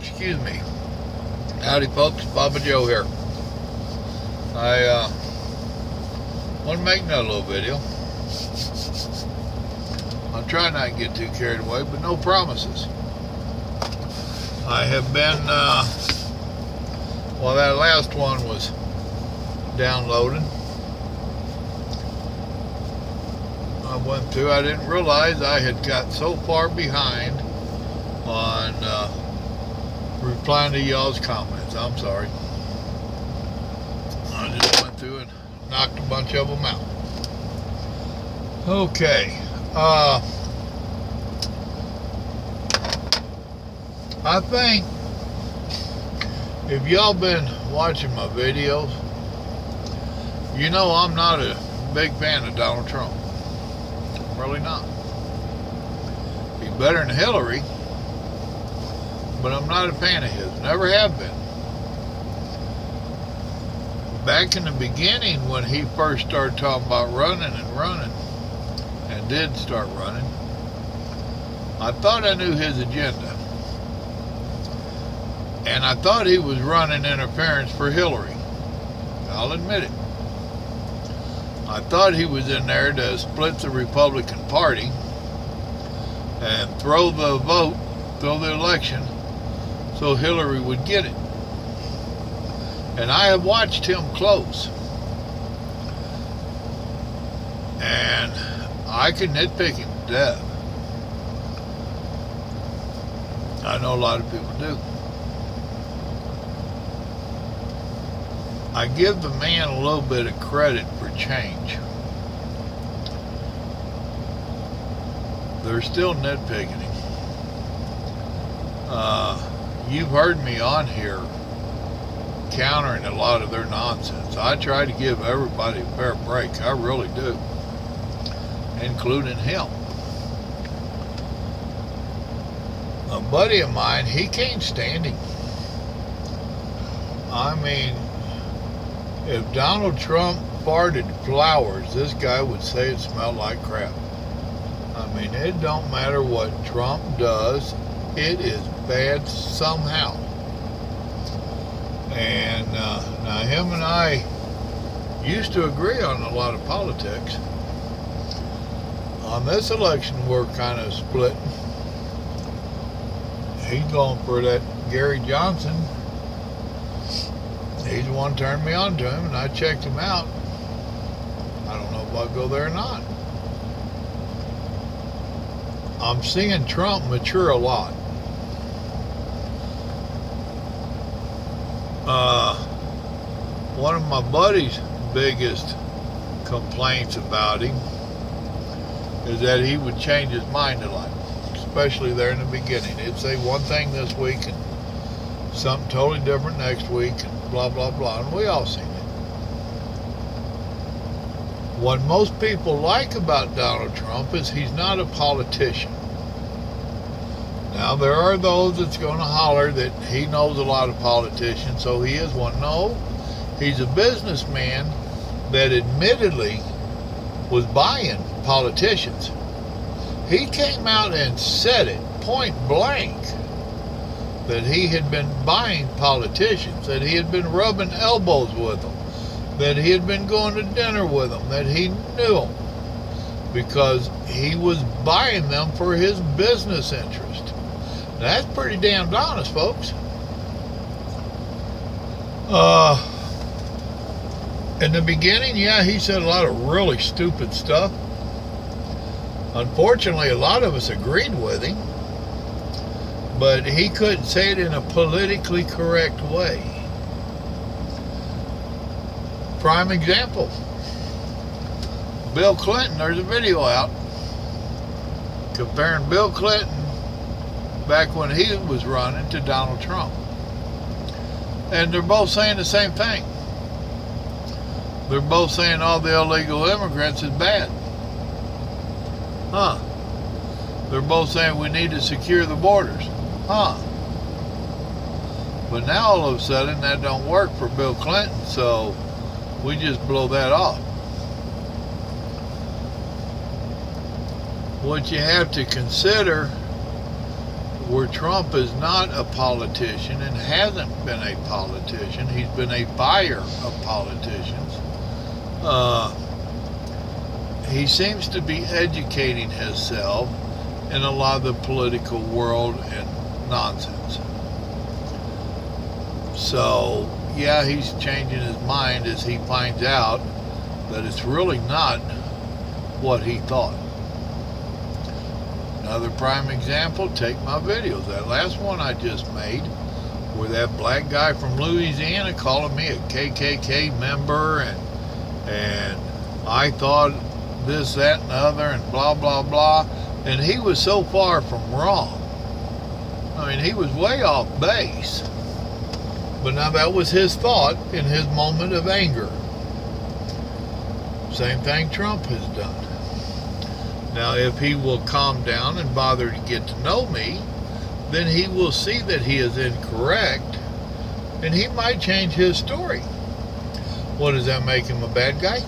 Excuse me. Howdy folks, Papa Joe here. I want to make another little video. I'll try not to get too carried away, but no promises. I have been, well, that last one was downloading. I went through, I didn't realize I had got so far behind on replying to y'all's comments. I'm sorry. I just went through and knocked a bunch of them out. Okay. I think if y'all been watching my videos, you know I'm not a big fan of Donald Trump. I'm really not. He's better than Hillary, but I'm not a fan of his. Never have been. Back in the beginning when he first started talking about running, and did start running, I thought I knew his agenda. And I thought he was running interference for Hillary. I'll admit it. I thought he was in there to split the Republican Party and throw the vote, throw the election, so Hillary would get it. And I have watched him close. And I can nitpick him to death. I know a lot of people do. I give the man a little bit of credit for change. They're still nitpicking him. You've heard me on here countering a lot of their nonsense. I try to give everybody a fair break. I really do. Including him. A buddy of mine, he can't stand him. I mean, if Donald Trump farted flowers, this guy would say it smelled like crap. I mean, it don't matter what Trump does, it is bad somehow. And now him and I used to agree on a lot of politics. On this election, we're kind of split. He's going for that Gary Johnson. He's the one turned me on to him, and I checked him out. I don't know if I'll go there or not. I'm seeing Trump mature a lot. One of my buddy's biggest complaints about him is that he would change his mind a lot, especially there in the beginning. He'd say one thing this week and something totally different next week, and blah, blah, blah, and we all seen it. What most people like about Donald Trump is he's not a politician. Now, there are those that's going to holler that he knows a lot of politicians, so he is one. No, he's a businessman that admittedly was buying politicians. He came out and said it point blank that he had been buying politicians, that he had been rubbing elbows with them, that he had been going to dinner with them, that he knew them because he was buying them for his business interest. That's pretty damn honest, folks. In the beginning, yeah, he said a lot of really stupid stuff. Unfortunately, a lot of us agreed with him, but he couldn't say it in a politically correct way. Prime example, Bill Clinton. There's a video out comparing Bill Clinton back when he was running to Donald Trump. And they're both saying the same thing. They're both saying all the illegal immigrants is bad. Huh. They're both saying we need to secure the borders. Huh. But now all of a sudden that don't work for Bill Clinton, so we just blow that off. What you have to consider where Trump is not a politician and hasn't been a politician. He's been a buyer of politicians. He seems to be educating himself in a lot of the political world and nonsense. So, yeah, he's changing his mind as he finds out that it's really not what he thought. Another prime example, take my videos. That last one I just made, where that black guy from Louisiana calling me a KKK member, and I thought this, that, and the other, and blah, blah, blah. And he was so far from wrong. I mean, he was way off base. But now that was his thought in his moment of anger. Same thing Trump has done. Now, if he will calm down and bother to get to know me, then he will see that he is incorrect, and he might change his story. What, does that make him a bad guy?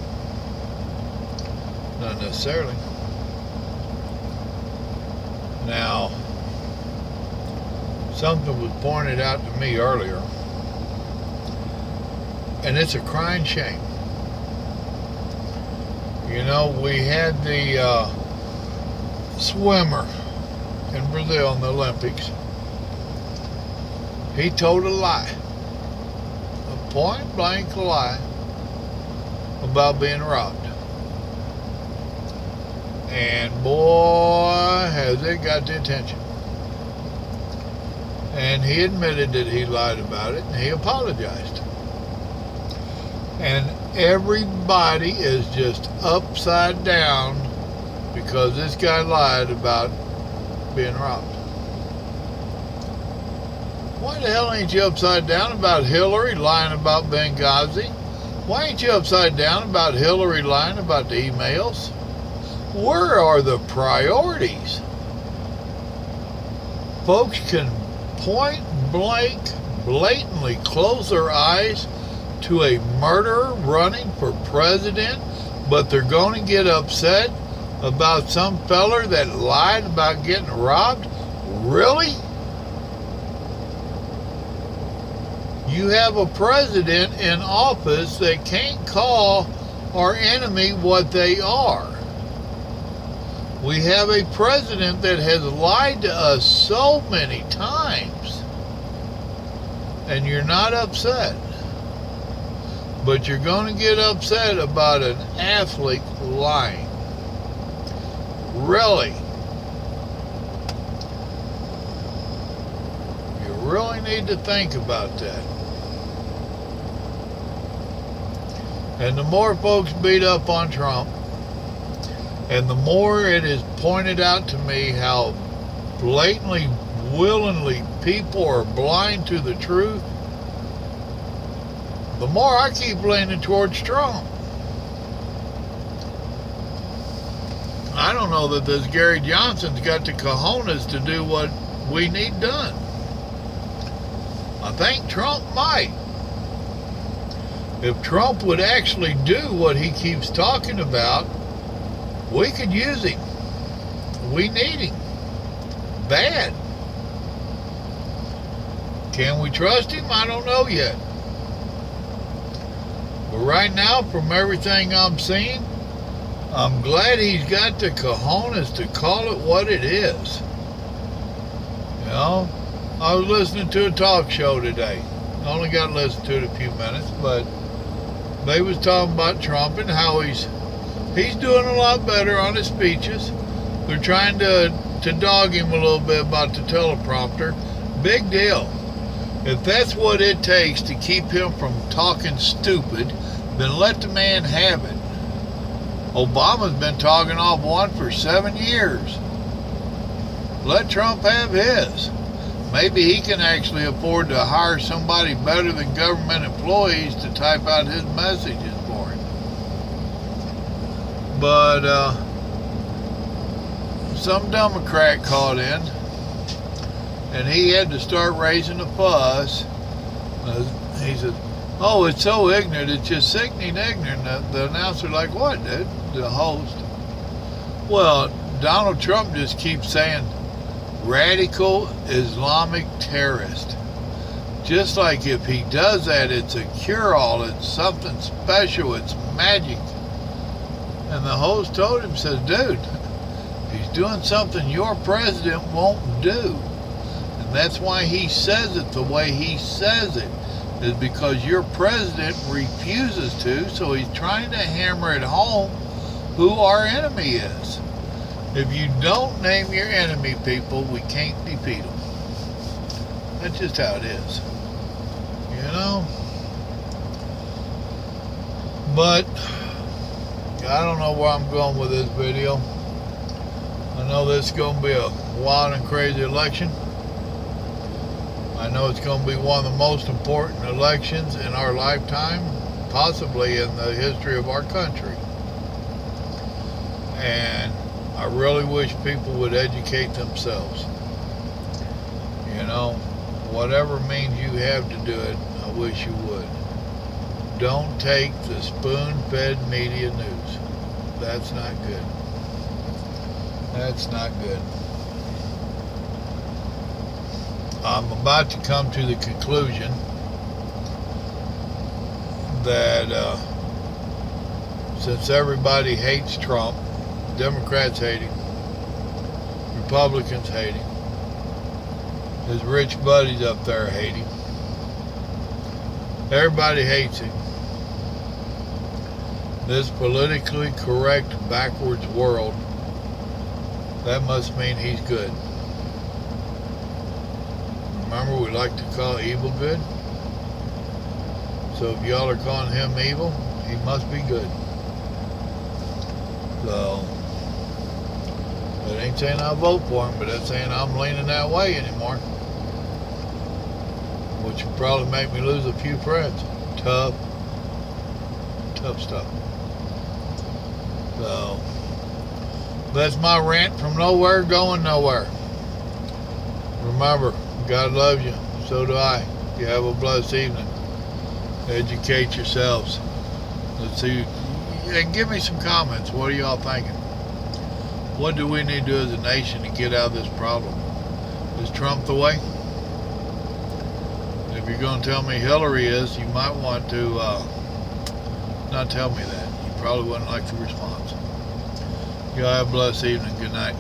Not necessarily. Now, something was pointed out to me earlier, and it's a crying shame. You know, we had the swimmer in Brazil in the Olympics. He told a lie, a point blank lie, about being robbed. And boy, has it got the attention. And he admitted that he lied about it, and he apologized. And everybody is just upside down because this guy lied about being robbed. Why the hell ain't you upside down about Hillary lying about Benghazi? Why ain't you upside down about Hillary lying about the emails? Where are the priorities? Folks can point blank, blatantly close their eyes to a murderer running for president, but they're going to get upset about some feller that lied about getting robbed? Really? You have a president in office that can't call our enemy what they are. We have a president that has lied to us so many times, and you're not upset. But you're going to get upset about an athlete lying. Really? You really need to think about that. And the more folks beat up on Trump, and the more it is pointed out to me how blatantly, willingly people are blind to the truth, the more I keep leaning towards Trump. I don't know that this Gary Johnson's got the cojones to do what we need done. I think Trump might. If Trump would actually do what he keeps talking about, we could use him. We need him. Bad. Can we trust him? I don't know yet. But right now, from everything I'm seeing, I'm glad he's got the cojones to call it what it is. You know, I was listening to a talk show today. I only got to listen to it a few minutes, but they was talking about Trump and how he's doing a lot better on his speeches. They're trying to dog him a little bit about the teleprompter. Big deal. If that's what it takes to keep him from talking stupid, then let the man have it. Obama's been talking off one for 7 years. Let Trump have his. Maybe he can actually afford to hire somebody better than government employees to type out his messages for him. But some Democrat called in, and he had to start raising a fuss. He said, "Oh, it's so ignorant, it's just sickening ignorant." The announcer like, "What, dude?" The host. Well, Donald Trump just keeps saying, radical Islamic terrorist. Just like if he does that, it's a cure-all, it's something special, it's magic. And the host told him, says, dude, he's doing something your president won't do. And that's why he says it the way he says it, is because your president refuses to, so he's trying to hammer it home who our enemy is. If you don't name your enemy, people, we can't defeat them. That's just how it is. You know? But I don't know where I'm going with this video. I know this is going to be a wild and crazy election. I know it's going to be one of the most important elections in our lifetime, possibly in the history of our country. And I really wish people would educate themselves. You know, whatever means you have to do it, I wish you would. Don't take the spoon-fed media news. That's not good. That's not good. I'm about to come to the conclusion that since everybody hates Trump, Democrats hate him, Republicans hate him, his rich buddies up there hate him, everybody hates him. This politically correct, backwards world, that must mean he's good. Remember, we like to call evil good. So if y'all are calling him evil, he must be good. So, that ain't saying I'll vote for him, but that's saying I'm leaning that way anymore. Which would probably make me lose a few friends. Tough stuff. So, that's my rant from nowhere going nowhere. Remember, God loves you. So do I. You have a blessed evening. Educate yourselves. Let's see. And give me some comments. What are y'all thinking? What do we need to do as a nation to get out of this problem? Is Trump the way? If you're going to tell me Hillary is, you might want to not tell me that. You probably wouldn't like the response. Y'all have a blessed evening. Good night.